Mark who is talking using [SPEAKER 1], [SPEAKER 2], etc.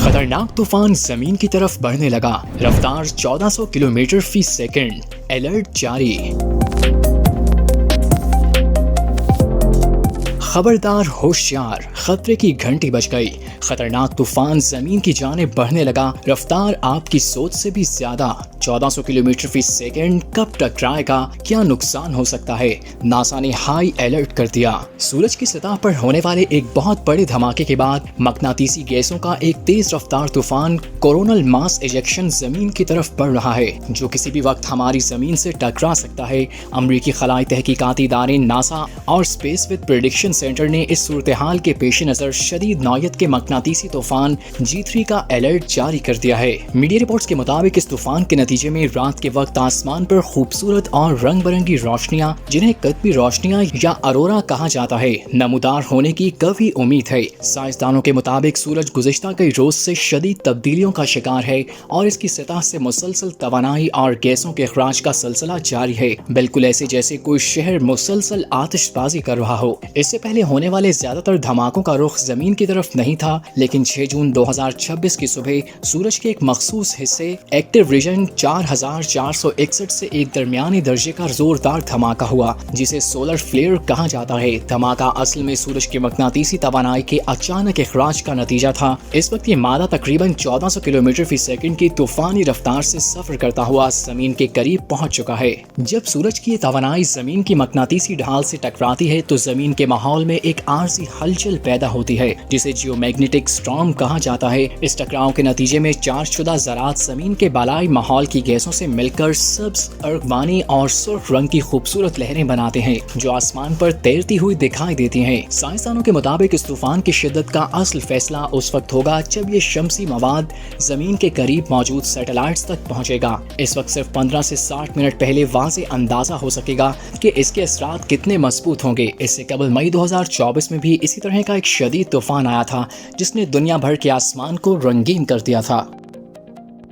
[SPEAKER 1] खतरनाक तूफान जमीन की तरफ बढ़ने लगा। रफ्तार 1400 किलोमीटर फी सेकंड। अलर्ट जारी। खबरदार होशियार, खतरे की घंटी बज गई। खतरनाक तूफान जमीन की जानिब बढ़ने लगा। रफ्तार आपकी सोच से भी ज्यादा। 1400 किलोमीटर फी सेकंड। कब टकराएगा, क्या नुकसान हो सकता है? नासा ने हाई अलर्ट कर दिया। सूरज की सतह पर होने वाले एक बहुत बड़े धमाके के बाद मकनातीसी गैसों का एक तेज रफ्तार तूफान कोरोनल मास इजेक्शन जमीन की तरफ बढ़ रहा है, जो किसी भी वक्त हमारी जमीन से टकरा सकता है। अमरीकी खलाई तहकीकाती इदारे नासा और स्पेस विद प्रेडिक्शन सेंटर ने इस सूरत हाल के पेश नजर शदीद नौयत के मकनातीसी तूफान G3 का अलर्ट जारी कर दिया है। मीडिया रिपोर्ट्स के मुताबिक इस तूफान के नतीजे में रात के वक्त आसमान पर खूबसूरत और रंग बिरंगी रोशनियां, जिन्हें कतबी रोशनियां या अरोरा कहा जाता है, नमूदार होने की काफी उम्मीद है। साइंसदानों के मुताबिक सूरज गुज़िश्ता कई रोज से शदीद तब्दीलियों का शिकार है और इसकी सतह से मुसलसल तवानाई और गैसों के अखराज का सिलसिला जारी है, बिल्कुल ऐसे जैसे कोई शहर मुसलसल आतिशबाजी कर रहा हो। इससे पहले होने वाले ज्यादातर धमाकों का रुख जमीन की तरफ नहीं था, लेकिन 6 जून 2026 की सुबह सूरज के एक मखसूस हिस्से एक्टिव रीजन 4461 से एक दरमियानी दर्जे का जोरदार धमाका हुआ, जिसे सोलर फ्लेयर कहा जाता है। धमाका असल में सूरज के मकनातीसी तवानाई के अचानक इखराज का नतीजा था। इस वक्त ये मादा तकरीबन 1400 किलोमीटर फी सेकंड की तूफानी रफ्तार से सफर करता हुआ जमीन के करीब पहुंच चुका है। जब सूरज की तवानाई जमीन की मकनातीसी ढाल से टकराती है तो जमीन के माहौल में एक आरजी हलचल पैदा होती है, जिसे जियोमैग्नेटिक स्टॉर्म कहा जाता है। इस टकराव के नतीजे में चार्जशुदा ज़रात जमीन के बालाई माहौल की गैसों से मिलकर सब्ज, अर्गवानी और सुर्ख रंग की खूबसूरत लहरें बनाते हैं, जो आसमान पर तैरती हुई दिखाई देती हैं। साइंसदानों के मुताबिक इस तूफान की शिद्दत का असल फैसला उस वक्त होगा जब ये शमसी मवाद जमीन के करीब मौजूद सैटेलाइट्स तक पहुंचेगा। इस वक्त सिर्फ 15 से 60 मिनट पहले वाज़े अंदाजा हो सकेगा कि इसके असरात कितने मजबूत होंगे। इससे कबल मई 2024 में भी इसी तरह का एक शदीद तूफान आया था, जिसने दुनिया भर के आसमान को रंगीन कर दिया था।